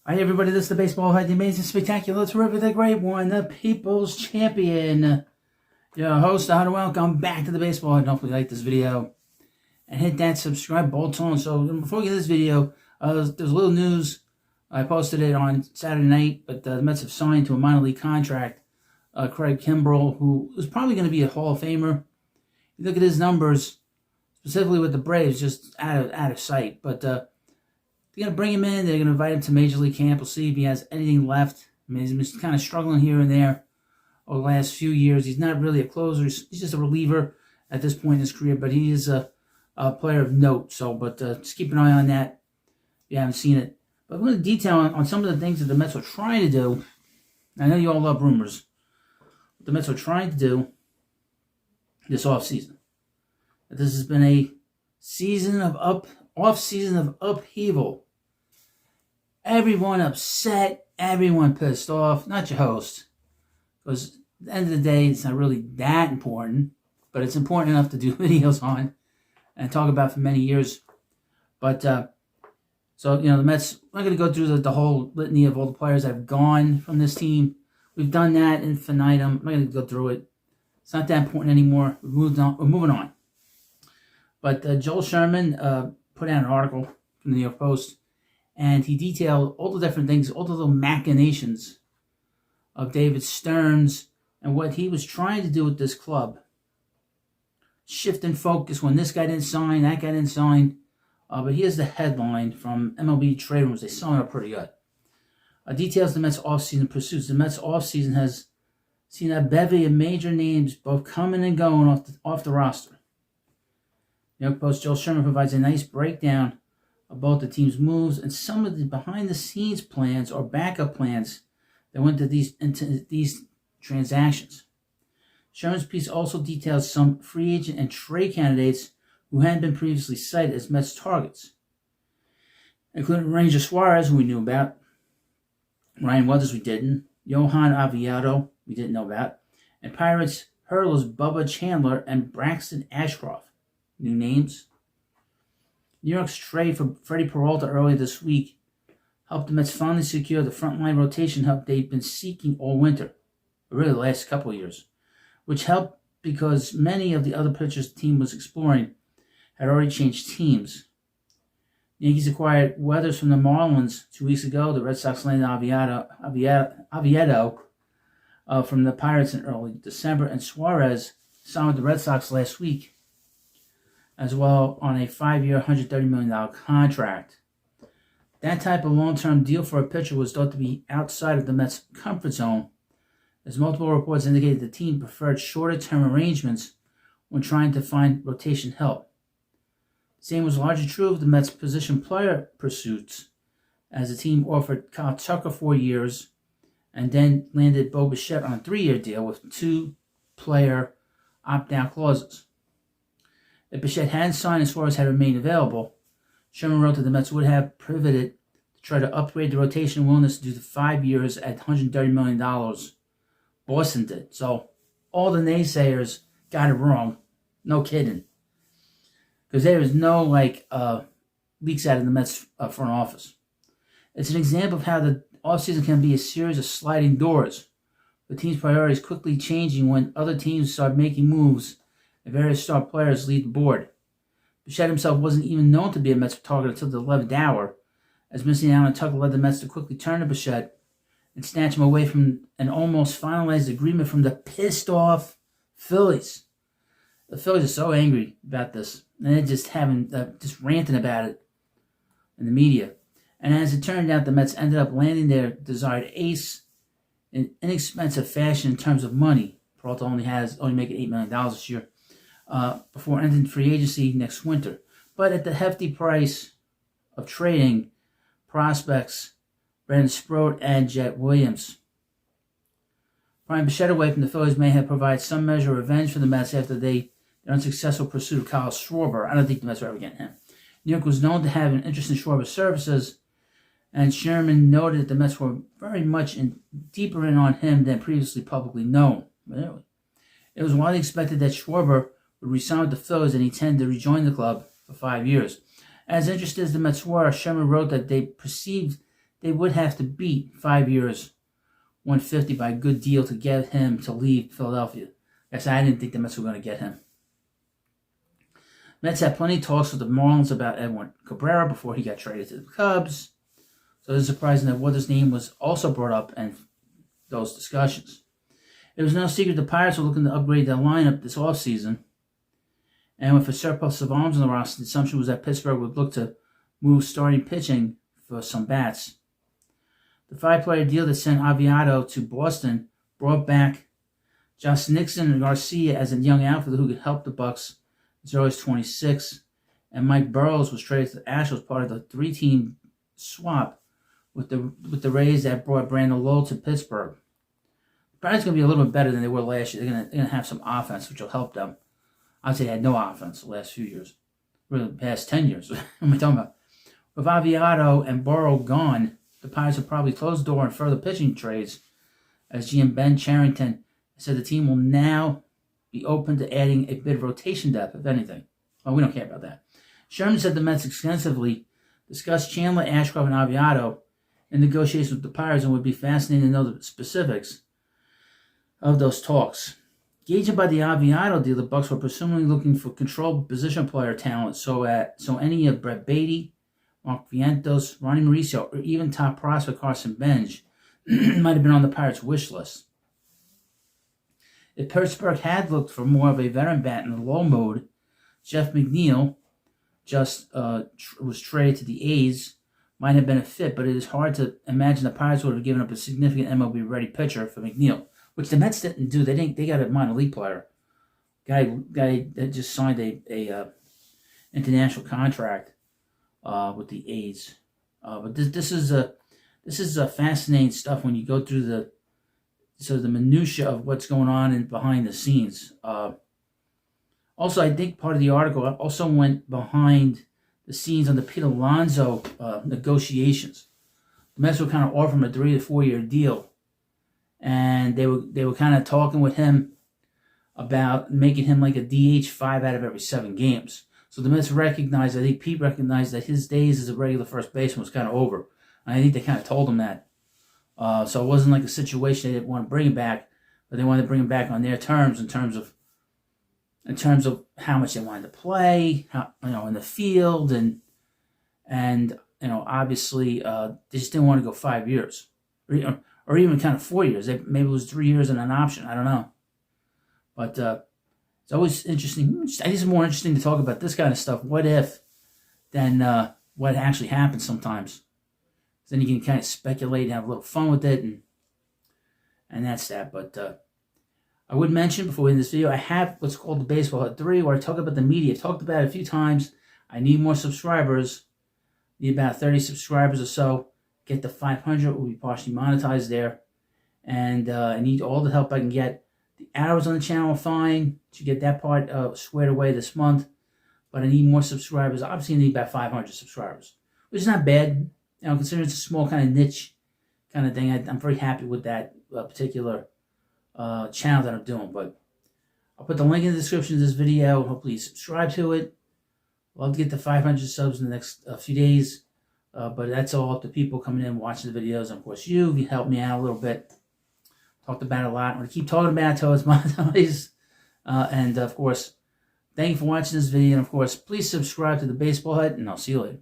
Hi everybody, this is the Baseball Head, the amazing, spectacular, terrific, the great one, the People's Champion. Your host, I want to welcome back to the Baseball Head. Hopefully you like this video. And hit that subscribe button. So before we get this video, there's a little news. I posted it on Saturday night, but the Mets have signed to a minor league contract Craig Kimbrell, who is probably going to be a Hall of Famer. You look at his numbers, specifically with the Braves, just out of sight. But they're going to bring him in. They're going to invite him to Major League Camp. We'll see if he has anything left. I mean, he's been kind of struggling here and there over the last few years. He's not really a closer. He's just a reliever at this point in his career, but he is a player of note. But just keep an eye on that if you haven't seen it. But I'm going to detail on some of the things that the Mets are trying to do. I know you all love rumors. What the Mets are trying to do this offseason. This has been a off-season of upheaval. Everyone upset, everyone pissed off, not your host. Because at the end of the day, it's not really that important, but it's important enough to do videos on and talk about for many years. But, so, the Mets, I'm not going to go through the whole litany of all the players that have gone from this team. We've done that infinitum. I'm not going to go through it. It's not that important anymore. We're moving on. But Joel Sherman put out an article from the New York Post, and he detailed all the different things, all the little machinations of David Stearns and what he was trying to do with this club. Shifting focus when this guy didn't sign, that guy didn't sign. But here's the headline from MLB Trade Rumors. They sum it up pretty good. Details the Mets offseason pursuits. The Mets offseason has seen a bevy of major names both coming and going off the roster. New York Post Joel Sherman provides a nice breakdown of both the team's moves and some of the behind-the-scenes plans or backup plans that went into these transactions. Sherman's piece also details some free agent and trade candidates who hadn't been previously cited as Mets targets, including Ranger Suarez, who we knew about, Ryan Weathers we didn't, Johan Aviado we didn't know about, and Pirates hurlers Bubba Chandler and Braxton Ashcroft. New names. New York's trade for Freddie Peralta earlier this week helped the Mets finally secure the frontline rotation help they've been seeking all winter, or really the last couple of years, which helped because many of the other pitchers the team was exploring had already changed teams. The Yankees acquired Weathers from the Marlins 2 weeks ago. The Red Sox landed Oviedo from the Pirates in early December, and Suarez signed with the Red Sox last week as well on a 5-year, $130 million contract. That type of long-term deal for a pitcher was thought to be outside of the Mets' comfort zone, as multiple reports indicated the team preferred shorter-term arrangements when trying to find rotation help. The same was largely true of the Mets' position player pursuits, as the team offered Kyle Tucker 4 years and then landed Bo Bichette on a 3-year deal with 2-player opt-out clauses. If Bichette hadn't signed and Suarez had remained available, Sherman wrote that the Mets would have pivoted to try to upgrade the rotation willingness to do the 5 years at $130 million. Boston did. So all the naysayers got it wrong. No kidding. Because there is no leaks out of the Mets front office. It's an example of how the offseason can be a series of sliding doors, with teams' priorities quickly changing when other teams start making moves and various star players lead the board. Bichette himself wasn't even known to be a Mets target until the 11th hour, as missing out on Tucker led the Mets to quickly turn to Bichette and snatch him away from an almost finalized agreement from the pissed-off Phillies. The Phillies are so angry about this, and they're just ranting about it in the media. And as it turned out, the Mets ended up landing their desired ace in inexpensive fashion in terms of money. Peralta only making $8 million this year. Before ending free agency next winter. But at the hefty price of trading prospects Brandon Sproat and Jet Williams. Brian Bichette away from the Phillies may have provided some measure of revenge for the Mets after their unsuccessful pursuit of Kyle Schwarber. I don't think the Mets were ever getting him. New York was known to have an interest in Schwarber's services, and Sherman noted that the Mets were very much deeper in on him than previously publicly known. Really. It was widely expected that Schwarber would resign with the Phillies, and he intended to rejoin the club for 5 years. As interested as the Mets were, Sherman wrote that they perceived they would have to beat 5 years, 150 by a good deal to get him to leave Philadelphia. I didn't think the Mets were going to get him. Mets had plenty of talks with the Marlins about Edwin Cabrera before he got traded to the Cubs. So it is surprising that Woodard's name was also brought up in those discussions. It was no secret the Pirates were looking to upgrade their lineup this offseason. And with a surplus of arms on the roster, the assumption was that Pittsburgh would look to move starting pitching for some bats. The 5-player deal that sent Aviado to Boston brought back Josh Nixon and Garcia as a young outfielder who could help the Bucks as early as 26, and Mike Burrows was traded to the Astros, part of the 3-team swap with the Rays that brought Brandon Lowe to Pittsburgh. The Pirates are going to be a little bit better than they were last year. They're going to have some offense, which will help them. I'd say they had no offense the last few years, really the past 10 years. What am I talking about? With Aviado and Burrow gone, the Pirates will probably close the door on further pitching trades, as GM Ben Cherington said the team will now be open to adding a bit of rotation depth, if anything. Well, we don't care about that. Sherman said the Mets extensively discussed Chandler, Ashcroft, and Aviado in negotiations with the Pirates and would be fascinated to know the specifics of those talks. Gauged by the Aviado deal, the Bucks were presumably looking for controlled position player talent, so any of Brett Beatty, Mark Vientos, Ronnie Mauricio, or even top prospect Carson Bench might have been on the Pirates' wish list. If Pittsburgh had looked for more of a veteran bat in the low mode, Jeff McNeil just was traded to the A's, might have been a fit, but it is hard to imagine the Pirates would have given up a significant MLB-ready pitcher for McNeil, which the Mets didn't do. They got a minor league player, guy that just signed a international contract with the A's. But this is a fascinating stuff when you go through the minutia of what's going on behind the scenes. Also, I think part of the article also went behind the scenes on the Pete Alonso negotiations. The Mets were kind of offering him a 3 to 4 year deal, and they were kind of talking with him about making him like a DH 5 out of every 7 games. So the Mets recognized, I think Pete recognized that his days as a regular first baseman was kind of over. And I think they kind of told him that. So it wasn't like a situation they didn't want to bring him back, but they wanted to bring him back on their terms in terms of how much they wanted to play, in the field, and obviously they just didn't want to go 5 years, or even kind of 4 years. Maybe it was 3 years and an option. I don't know, but it's always interesting. I think it's more interesting to talk about this kind of stuff. What if, than what actually happens sometimes. Then you can kind of speculate and have a little fun with it, and that's that. But I would mention before we end this video, I have what's called the Baseball Hut 3, where I talk about the media. I've talked about it a few times. I need more subscribers. Need about 30 subscribers or so. Get to 500. We'll be partially monetized there. And I need all the help I can get. The hours on the channel are fine to get that part squared away this month. But I need more subscribers. Obviously, I need about 500 subscribers, which is not bad. Considering it's a small kind of niche kind of thing, I'm very happy with that particular channel that I'm doing. But I'll put the link in the description of this video. Hopefully you subscribe to it. Love to get to 500 subs in the next few days. But that's all up to people coming in, watching the videos. And of course, you helped me out a little bit. Talked about it a lot. I'm going to keep talking about it until it's monetized. And of course, thank you for watching this video. And of course, please subscribe to the Baseball Hut, and I'll see you later.